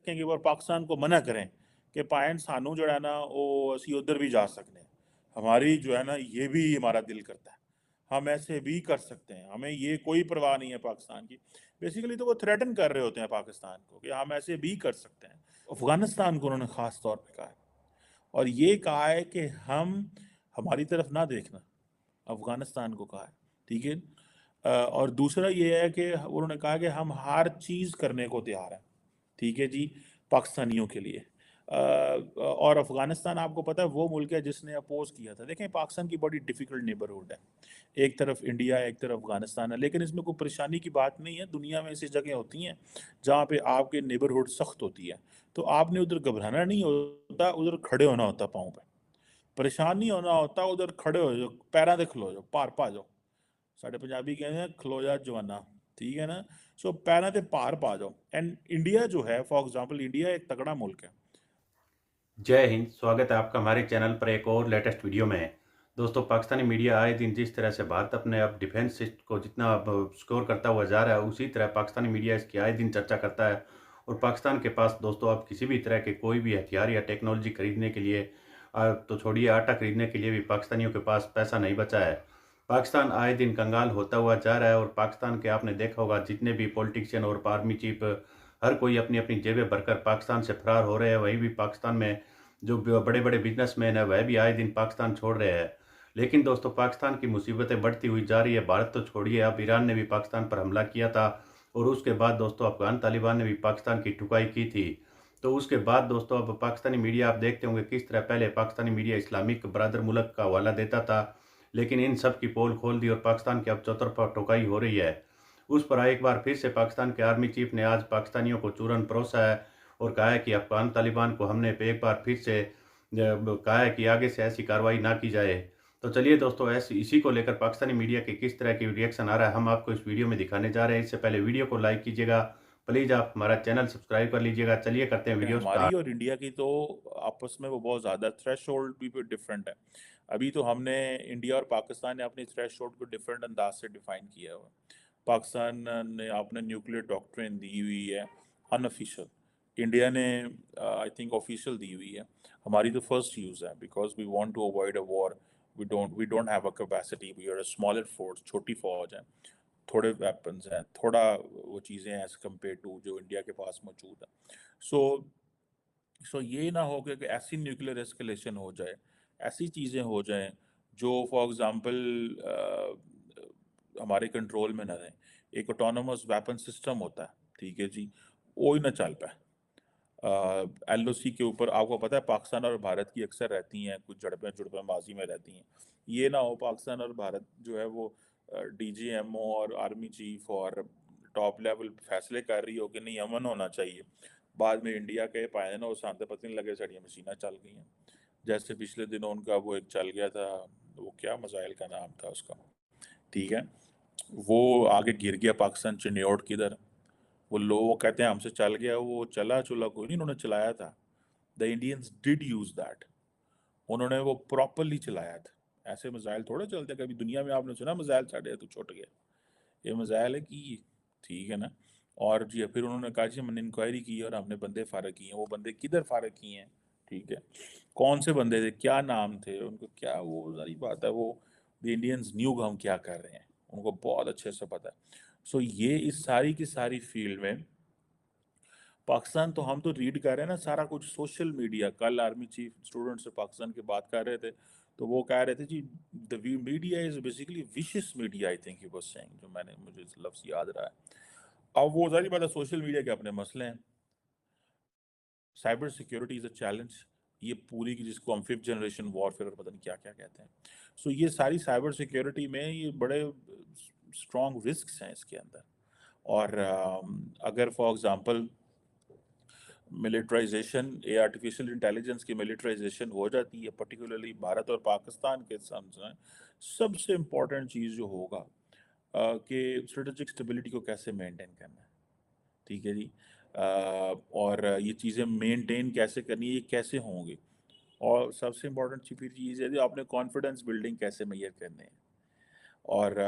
रखें कि वो पाकिस्तान को मना करें कि पायन सानू जो है ना वो असी उधर भी जा सकते हैं, हमारी जो है ना ये भी हमारा दिल करता है, हम ऐसे भी कर सकते हैं, हमें ये कोई परवाह नहीं है पाकिस्तान की। बेसिकली तो वो थ्रेटन कर रहे होते हैं पाकिस्तान को कि हम ऐसे भी कर सकते हैं। अफगानिस्तान को उन्होंने ख़ास तौर पे कहा है और ये कहा है कि हम हमारी तरफ ना देखना, अफगानिस्तान को कहा है, ठीक है। और दूसरा ये है कि उन्होंने कहा कि हम हर चीज़ करने को तैयार हैं, ठीक है जी, पाकिस्तानियों के लिए। और अफगानिस्तान आपको पता है वो मुल्क है जिसने अपोज किया था। देखें पाकिस्तान की बड़ी डिफ़िकल्ट नेबरहुड है, एक तरफ इंडिया है एक तरफ अफगानिस्तान है, लेकिन इसमें कोई परेशानी की बात नहीं है। दुनिया में ऐसी जगह होती हैं जहाँ पे आपके नेबरहुड सख्त होती है, तो आपने उधर घबराना नहीं होता, उधर खड़े होना होता पाँव पे, परेशान नहीं होना होता, उधर खड़े हो जाओ, पैरों ते खलो जाओ, पार पा जाओ। साढ़े पंजाबी कहते हैं खलो जा जवाना, ठीक है ना। सो पैरों ते पार पा जाओ। एंड इंडिया जो है फॉर एग्जांपल, इंडिया एक तगड़ा मुल्क है। जय हिंद। स्वागत है आपका हमारे चैनल पर एक और लेटेस्ट वीडियो में। दोस्तों, पाकिस्तानी मीडिया आए दिन जिस तरह से भारत अपने अब डिफेंस को जितना अब स्कोर करता हुआ जा रहा है, उसी तरह पाकिस्तानी मीडिया इसकी आए दिन चर्चा करता है। और पाकिस्तान के पास दोस्तों अब किसी भी तरह के कोई भी हथियार या टेक्नोलॉजी खरीदने के लिए तो छोड़िए, आटा खरीदने के लिए भी पाकिस्तानियों के पास पैसा नहीं बचा है। पाकिस्तान आए दिन कंगाल होता हुआ जा रहा है और पाकिस्तान के आपने देखा होगा जितने भी पॉलिटिशियन और आर्मी चीफ हर कोई अपनी अपनी जेबें भरकर पाकिस्तान से फरार हो रहे हैं। वहीं भी पाकिस्तान में जो बड़े बड़े बिजनेसमैन है वह भी आए दिन पाकिस्तान छोड़ रहे हैं। लेकिन दोस्तों, पाकिस्तान की मुसीबतें बढ़ती हुई जा रही है। भारत तो छोड़िए, अब ईरान ने भी पाकिस्तान पर हमला किया था और उसके बाद दोस्तों अफगान तालिबान ने भी पाकिस्तान की ठुकाई की थी। तो उसके बाद दोस्तों अब पाकिस्तानी मीडिया आप देखते होंगे किस तरह पहले पाकिस्तानी मीडिया इस्लामिक बरादर मुल्क का हवाला देता था, लेकिन इन सब की पोल खोल दी और पाकिस्तान की अब चौतरफा ठुकाई हो रही है। उस पर एक बार फिर से पाकिस्तान के आर्मी चीफ ने आज पाकिस्तानियों को चूरन परोसा है और कहा है कि अफगान तालिबान को हमने एक बार फिर से कहा है कि आगे से ऐसी कार्रवाई ना की जाए। तो चलिए दोस्तों, ऐसी इसी को लेकर पाकिस्तानी मीडिया के किस तरह की रिएक्शन आ रहा है हम आपको इस वीडियो में दिखाने जा रहे हैं। इससे पहले वीडियो को लाइक कीजिएगा, प्लीज़ आप हमारा चैनल सब्सक्राइब कर लीजिएगा। चलिए करते हैं वीडियो हमारी स्टार्ट। और इंडिया की तो आपस में वो बहुत ज़्यादा थ्रेशोल्ड भी डिफरेंट है। अभी तो हमने इंडिया और पाकिस्तान ने अपनी थ्रेशोल्ड को डिफरेंट अंदाज से डिफाइन किया हुआ है। पाकिस्तान ने अपने न्यूक्लियर डॉक्ट्रिन दी हुई है अनऑफिशियल, इंडिया ने आई थिंक ऑफिशियल दी हुई है। हमारी तो फर्स्ट यूज़ है because we want to avoid a war. We don't have a capacity, we are a smaller force, छोटी फौज है, थोड़े वेपन्स हैं, थोड़ा वो चीज़ें हैं एज कम्पेयर टू जो इंडिया के पास मौजूद है। सो सो ये ना हो कि ऐसी न्यूक्लियर एस्केलेशन हो जाए, ऐसी चीज़ें हो जाएं जो फॉर एग्जांपल हमारे कंट्रोल में ना रहें। एक ऑटोनोमस वेपन सिस्टम होता है, ठीक है जी, वो ही ना चल पाए। एलओसी के ऊपर आपको पता है पाकिस्तान और भारत की अक्सर रहती हैं कुछ झड़पें जुड़पें माजी में रहती हैं। ये ना हो पाकिस्तान और भारत जो है वो डीजीएमओ और आर्मी चीफ और टॉप लेवल फैसले कर रही हो कि नहीं अमन होना चाहिए, बाद में इंडिया के पाए ना वो सांते पता नहीं लगे साड़ियाँ मशीना चल गई हैं। जैसे पिछले दिनों उनका वो एक चल गया था, वो क्या मिसाइल का नाम था उसका, ठीक है, वो आगे गिर गया पाकिस्तान चिन्योट किधर, वो लोग कहते हैं हमसे चल गया, वो चला चुला कोई नहीं, उन्होंने चलाया था। The Indians did use that, उन्होंने वो प्रॉपरली चलाया था। ऐसे मिसाइल थोड़े चलते, कभी दुनिया में आपने सुना मिसाइल साढ़े तो छुट गया, ये मिसाइल है कि, ठीक है ना। और जी फिर उन्होंने कहा जी हमने इंक्वायरी की और हमने बंदे फारग किए हैं, वो बंदे किधर फारग किए हैं, ठीक है, कौन से बंदे थे, क्या नाम थे उनको, क्या वो सारी बात है, वो द इंडियंस न्यू हम क्या कर रहे हैं, उनको बहुत अच्छे से पता है। सो ये इस सारी की सारी फील्ड में पाकिस्तान, तो हम तो रीड कर रहे हैं ना सारा कुछ सोशल मीडिया। कल आर्मी चीफ स्टूडेंट से पाकिस्तान की बात कर रहे थे, तो वो कह रहे थे जी the media is basically vicious media, I think he was saying, जो मैंने मुझे इस लफ्ज याद रहा है। अब वो सारी बात है, सोशल मीडिया के अपने मसले हैं। Cyber security is a challenge, ये पूरी की जिसको हम फिफ्थ जनरेशन वॉरफेयर और पता नहीं क्या क्या कहते हैं। सो ये सारी साइबर सिक्योरिटी में ये बड़े स्ट्रॉन्ग रिस्क हैं इसके अंदर। और अगर फॉर एग्जांपल मिलिट्राइजेशन, ये आर्टिफिशियल इंटेलिजेंस की मिलिट्राइजेशन हो जाती है पर्टिकुलरली भारत और पाकिस्तान के सामने, सबसे इम्पोर्टेंट चीज़ जो होगा कि स्ट्रेटेजिक स्टेबिलिटी को कैसे मेंटेन करना है, ठीक है जी। और ये चीज़ें मेंटेन कैसे करनी है, ये कैसे होंगे, और सबसे इम्पोर्टेंट चीज़ है जी आपने कॉन्फिडेंस बिल्डिंग कैसे मैयर करने हैं। और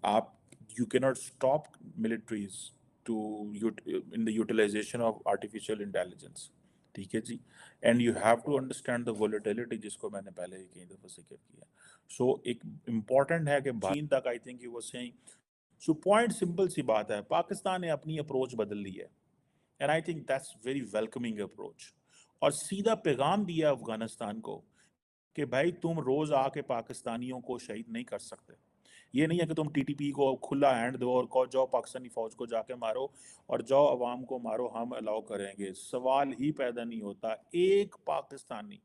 आप, you can not stop militaries in the utilization of artificial intelligence, ठीक है जी. And you have to understand the volatility, जिसको मैंने पहले ही कई दफा जिक्र किया. So एक important है कि चीन तक, I think you were saying, so point simple सी बात है, पाकिस्तान ने अपनी अप्रोच बदल ली है, and I think that's very welcoming approach. और सीधा पैगाम दिया अफगानिस्तान को कि भाई तुम रोज आके पाकिस्तानियों को शहीद नहीं कर सकते. ये नहीं है कि तुम टीटीपी को खुला हैंड दो और कहो जाओ पाकिस्तानी फौज को जाके मारो और जाओ अवाम को मारो, हम अलाउ करेंगे. सवाल ही पैदा नहीं होता. एक पाकिस्तानी,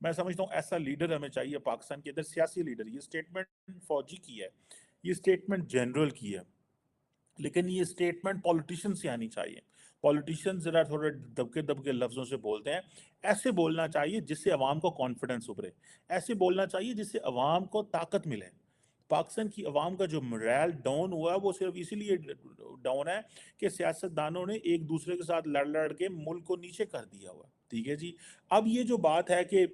मैं समझता हूँ ऐसा लीडर हमें चाहिए पाकिस्तान के अंदर, सियासी लीडर. ये स्टेटमेंट फौजी की है, ये स्टेटमेंट जनरल की है, लेकिन ये स्टेटमेंट पॉलिटिशियन से आनी चाहिए. पॉलिटिशियन जरा थोड़े दबके दबके लफ्जों से बोलते हैं. ऐसे बोलना चाहिए जिससे अवाम को कॉन्फिडेंस उभरे. ऐसे बोलना चाहिए जिससे अवाम को ताकत मिले. पाकिस्तान की अवाम का जो मोरल डाउन हुआ वो सिर्फ इसीलिए डाउन है कि सियासतदानों ने एक दूसरे के साथ लड़ लड़ के मुल्क को नीचे कर दिया हुआ. ठीक है जी. अब ये जो बात है कि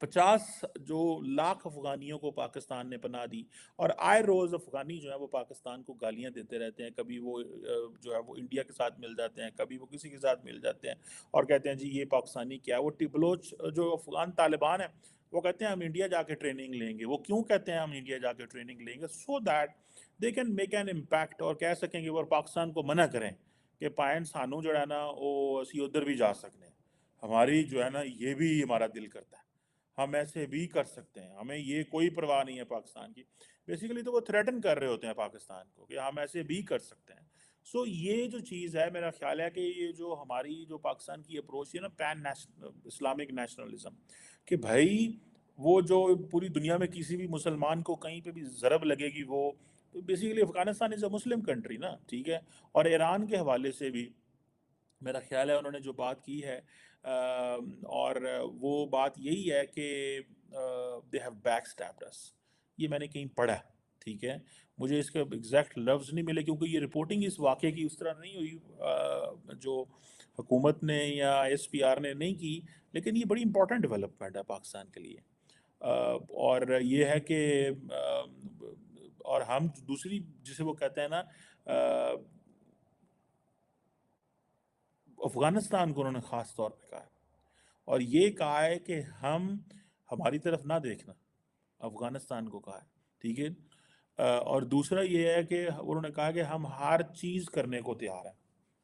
50 जो लाख अफगानियों को पाकिस्तान ने पनाह दी, और आए रोज़ अफगानी जो है वो पाकिस्तान को गालियां देते रहते हैं. कभी वो जो है वो इंडिया के साथ मिल जाते हैं, कभी वो किसी के साथ मिल जाते हैं और कहते हैं जी ये पाकिस्तानी क्या है. वो बलोच जो अफगान तालिबान है वो कहते हैं हम इंडिया जाके ट्रेनिंग लेंगे. वो क्यों कहते हैं हम इंडिया जाके ट्रेनिंग लेंगे? So that they can make an impact और कह सकेंगे और पाकिस्तान को मना करें कि पायन सानू जो है ना वो असी उधर भी जा सकते हैं, हमारी जो है ना ये भी हमारा दिल करता है, हम ऐसे भी कर सकते हैं, हमें ये कोई परवाह नहीं है पाकिस्तान की. बेसिकली तो वो थ्रेटन कर रहे होते हैं पाकिस्तान को कि हम ऐसे भी कर सकते हैं. सो ये जो चीज़ है, मेरा ख्याल है कि ये जो हमारी जो पाकिस्तान की अप्रोच है ना, पैन नेशनल इस्लामिक नेशनलिज्म, कि भाई वो जो पूरी दुनिया में किसी भी मुसलमान को कहीं पे भी ज़रब लगेगी, वो basically Afghanistan is a Muslim country ना. ठीक है. और ईरान के हवाले से भी मेरा ख्याल है उन्होंने जो बात की है, और वो बात यही है कि दे हैव बैक स्टैब्ड अस. ये मैंने कहीं पढ़ा. ठीक है. मुझे इसके एग्जैक्ट लफ्ज़ नहीं मिले क्योंकि ये रिपोर्टिंग इस वाक़े की उस तरह नहीं हुई, जो हुकूमत ने या एसपीआर ने नहीं की. लेकिन ये बड़ी इंपॉर्टेंट डेवलपमेंट है पाकिस्तान के लिए. और ये है कि और हम दूसरी जिसे वो कहते हैं ना, अफगानिस्तान को उन्होंने ख़ास तौर पे कहा है और ये कहा है कि हम हमारी तरफ ना देखना, अफगानिस्तान को कहा है. ठीक है. और दूसरा ये है कि उन्होंने कहा कि हम हर चीज़ करने को तैयार हैं.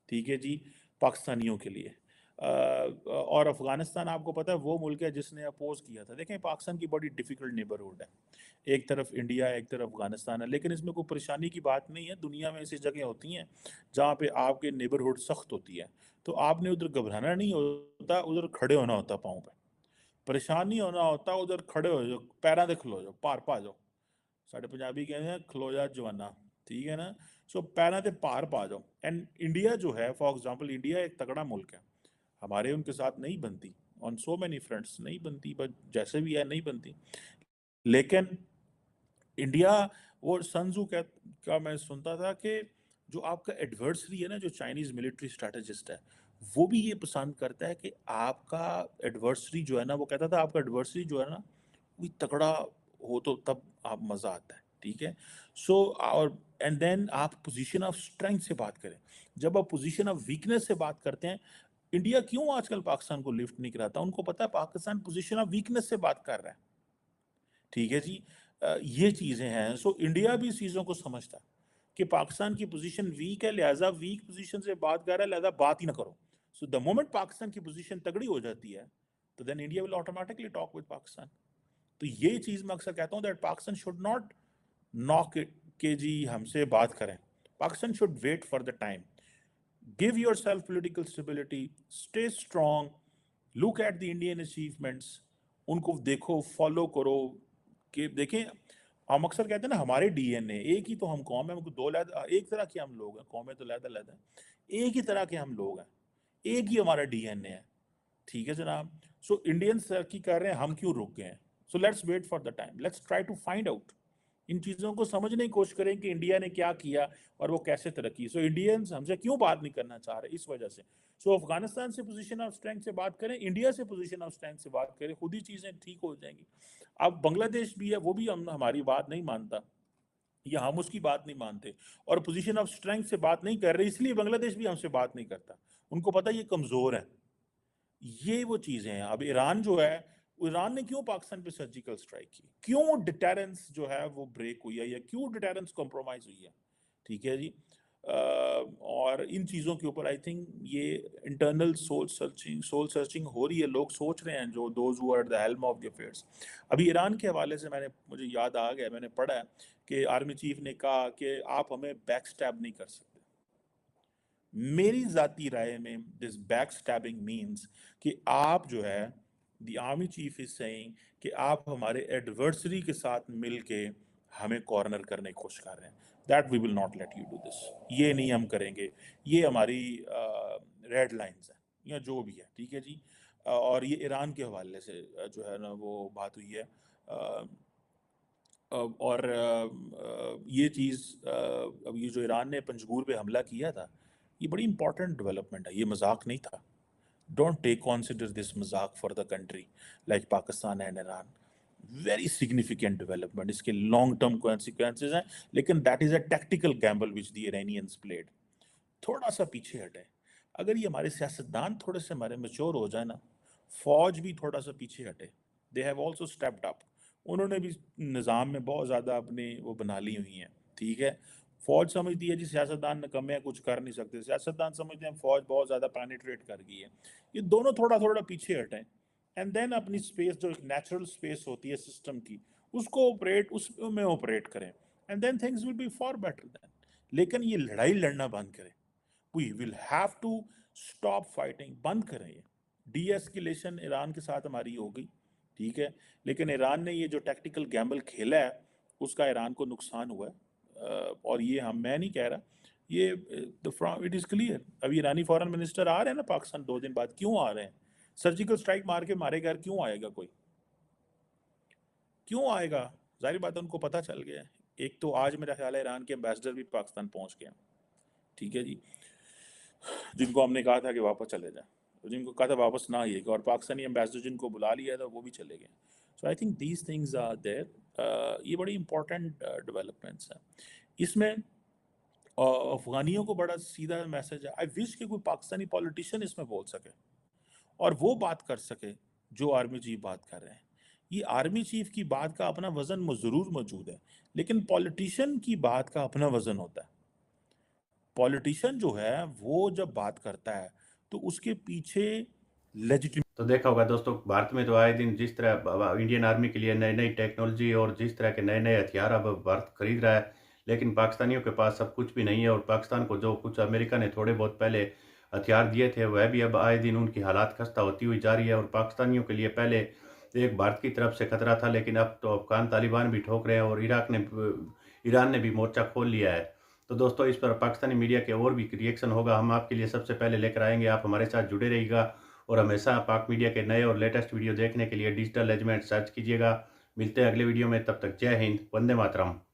ठीक है जी. पाकिस्तानियों के लिए. और अफगानिस्तान आपको पता है वो मुल्क है जिसने अपोज किया था. देखें पाकिस्तान की बड़ी डिफ़िकल्ट नेबरहुड है, एक तरफ इंडिया है, एक तरफ अफगानिस्तान है, लेकिन इसमें कोई परेशानी की बात नहीं है. दुनिया में ऐसी जगह होती हैं जहाँ पे आपके नेबरहुड सख्त होती है, तो आपने उधर घबराना नहीं होता, उधर खड़े होना होता पाँव पे. परेशान नहीं होना होता, उधर खड़े हो जाओ, पैरां ते खलो जाओ, पार पा जाओ. साढ़े पंजाबी कहते हैं खलो जा जवाना. ठीक है ना. सो पैरां ते पार पा जाओ. एंड इंडिया जो है, फॉर एग्जांपल, इंडिया एक तगड़ा मुल्क है, हमारे उनके साथ नहीं बनती ऑन सो मैनी फ्रंट्स, नहीं बनती, बट जैसे भी है नहीं बनती. लेकिन इंडिया, वो सनजू का मैं सुनता था कि जो आपका एडवर्सरी है ना, जो चाइनीज़ मिलिट्री स्ट्रेटेजिस्ट है, वो भी ये पसंद करता है कि आपका एडवर्सरी जो है ना, वो कहता था आपका एडवर्सरी जो है ना वो तगड़ा हो तो तब आप मज़ा आता है. ठीक है. सो और एंड देन आप पोजीशन ऑफ स्ट्रेंथ से बात करें. जब आप पोजीशन ऑफ वीकनेस से बात करते हैं, इंडिया क्यों आजकल पाकिस्तान को लिफ्ट नहीं कराता? उनको पता है पाकिस्तान पोजीशन ऑफ वीकनेस से बात कर रहा है. ठीक है जी. ये चीज़ें हैं. सो इंडिया भी इस चीज़ों को समझता है कि पाकिस्तान की पोजीशन वीक है, लिहाजा वीक पोजीशन से बात कर रहा है, लिहाजा बात ही ना करो. सो द मोमेंट पाकिस्तान की पोजीशन तगड़ी हो जाती है तो then India will automatically talk with Pakistan. तो ये चीज़ मैं अक्सर कहता हूँ that Pakistan should not knock के जी हमसे बात करें. Pakistan should wait for the time. Give yourself political stability, stay strong, look at the Indian achievements, उनको देखो, फॉलो करो. कि देखें, हम अक्सर कहते हैं ना हमारे डीएनए एक ही तो हम कौम है, दो लहदा एक तरह के हम लोग हैं, कौमें तो लहदा लहदा है, एक ही तरह के हम लोग हैं, एक ही हमारा डीएनए है. ठीक है जनाब. सो इंडियंस तरक्की कर रहे हैं, हम क्यों रुक गए हैं? So let's wait for the time, let's try to find out. इन चीज़ों को समझने की कोशिश करें कि इंडिया ने क्या किया और वो कैसे तरक्की. सो इंडियंस हमसे क्यों बात नहीं करना चाह रहे? इस वजह से. सो अफगानिस्तान से पोजीशन ऑफ स्ट्रेंथ से बात करें, इंडिया से पोजीशन ऑफ स्ट्रेंथ से बात करें, खुद ही चीज़ें ठीक हो जाएंगी. अब बांग्लादेश भी है, वो भी हम हमारी बात नहीं मानता, या हम उसकी बात नहीं मानते और पोजीशन ऑफ स्ट्रेंथ से बात नहीं कर रहे, इसलिए बांग्लादेश भी हमसे बात नहीं करता। उनको पता है ये कमजोर है। ये वो चीजें हैं। अब ईरान जो है, ईरान ने क्यों पाकिस्तान पे सर्जिकल स्ट्राइक की, क्यों डिटेरेंस जो है वो ब्रेक हुई है, या क्यों डिटेरेंस कॉम्प्रोमाइज हुई है, ठीक है जी। और इन चीज़ों के ऊपर आई थिंक ये इंटरनल सोल सर्चिंग हो रही है। लोग सोच रहे हैं, जो those who are the helm of the affairs. अभी ईरान के हवाले से मुझे याद आ गया, मैंने पढ़ा है कि आर्मी चीफ ने कहा कि आप हमें बैक स्टैब नहीं कर सकते। मेरी जाती राय में दिस बैक स्टैबिंग मीन्स कि आप जो है, the army chief is saying कि आप हमारे एडवर्सरी के साथ मिलके हमें कॉर्नर करने की कोशिश कर रहे हैं। That we will not let you do this. ये नहीं हम करेंगे। ये हमारी रेड लाइंस हैं, या जो भी है, ठीक है जी। और ये ईरान के हवाले से जो है ना वो बात हुई है। और ये चीज़, अब ये जो ईरान ने पंजगूर पे हमला किया था, ये बड़ी इंपॉर्टेंट डेवलपमेंट है, ये मजाक नहीं था। डोंट टेक कॉन्सिडर दिस मजाक for the country like Pakistan and Iran. Very significant development, इसके लॉन्ग टर्म कॉन्सिक्वेंसेज हैं, लेकिन that is a tactical Gamble which the Iranians played. थोड़ा सा पीछे हटे। अगर ये हमारे सियासतदान थोड़े से हमारे मेच्योर हो जाए ना, फौज भी थोड़ा सा पीछे हटे, they have also stepped up. उन्होंने भी निज़ाम में बहुत ज़्यादा अपने वो बना ली हुई हैं, ठीक है। फौज समझती है जी सियासतदान निकम्मे हैं, कुछ कर नहीं सकते। सियासतदान समझते हैं फौज बहुत ज़्यादा पेनिट्रेट कर गई है। ये दोनों थोड़ा थोड़ा पीछे हटें, एंड देन अपनी स्पेस, जो एक नेचुरल स्पेस होती है सिस्टम की, उसको ऑपरेट, उसमें ऑपरेट करें, and then things will be for better then. लेकिन ये लड़ाई लड़ना बंद करें। We will have to stop fighting, बंद करें ये। डी एस्केलेशन ईरान के साथ हमारी हो गई, ठीक है, लेकिन ईरान ने ये जो टैक्टिकल गैम्बल खेला है, उसका ईरान को नुकसान हुआ है। और ये मैं नहीं कह रहा, ये इट इज़ क्लियर। अभी ईरानी फॉरेन मिनिस्टर आ रहे हैं ना पाकिस्तान 2 दिन बाद, क्यों आ रहे हैं? सर्जिकल स्ट्राइक मार के मारे घर क्यों आएगा कोई? क्यों आएगा? जाहिर बात है उनको पता चल गया है। एक तो आज मेरा ख्याल है ईरान के एम्बेसडर भी पाकिस्तान पहुंच गए हैं, ठीक है जी, जिनको हमने कहा था कि वापस चले जाए, तो जिनको कहा था वापस ना आइएगा, और पाकिस्तानी एम्बेसडर जिनको बुला लिया था वो भी चले गए। So I think these things are there. ये बड़ी इंपॉर्टेंट डेवलपमेंट्स हैं इसमें। अफगानियों को बड़ा सीधा मैसेज है। आई विश कि कोई पाकिस्तानी पॉलिटिशियन इसमें बोल सके और वो बात कर सके जो आर्मी चीफ बात कर रहे हैं। ये आर्मी चीफ की बात का अपना वजन ज़रूर मौजूद है, लेकिन पॉलिटिशियन की बात का अपना वजन होता है। पॉलिटिशियन जो है वो जब बात करता है तो उसके पीछे लेजिटिम। तो देखा होगा दोस्तों, भारत में तो आए दिन जिस तरह इंडियन आर्मी के लिए नई नई टेक्नोलॉजी और जिस तरह के नए नए हथियार अब भारत खरीद रहा है, लेकिन पाकिस्तानियों के पास सब कुछ भी नहीं है। और पाकिस्तान को जो कुछ अमेरिका ने थोड़े बहुत पहले हथियार दिए थे, वह भी अब आए दिन उनकी हालात खस्ता होती हुई जा रही है। और पाकिस्तानियों के लिए पहले एक भारत की तरफ से खतरा था, लेकिन अब तो अफगान तालिबान भी ठोक रहे हैं और ईरान ने भी मोर्चा खोल लिया है। तो दोस्तों, इस पर पाकिस्तानी मीडिया के और भी रिएक्शन होगा, हम आपके लिए सबसे पहले लेकर आएंगे। आप हमारे साथ जुड़े रहिएगा और हमेशा पाक मीडिया के नए और लेटेस्ट वीडियो देखने के लिए डिजिटल एजमेंट सर्च कीजिएगा। मिलते हैं अगले वीडियो में, तब तक जय हिंद, वंदे मातरम।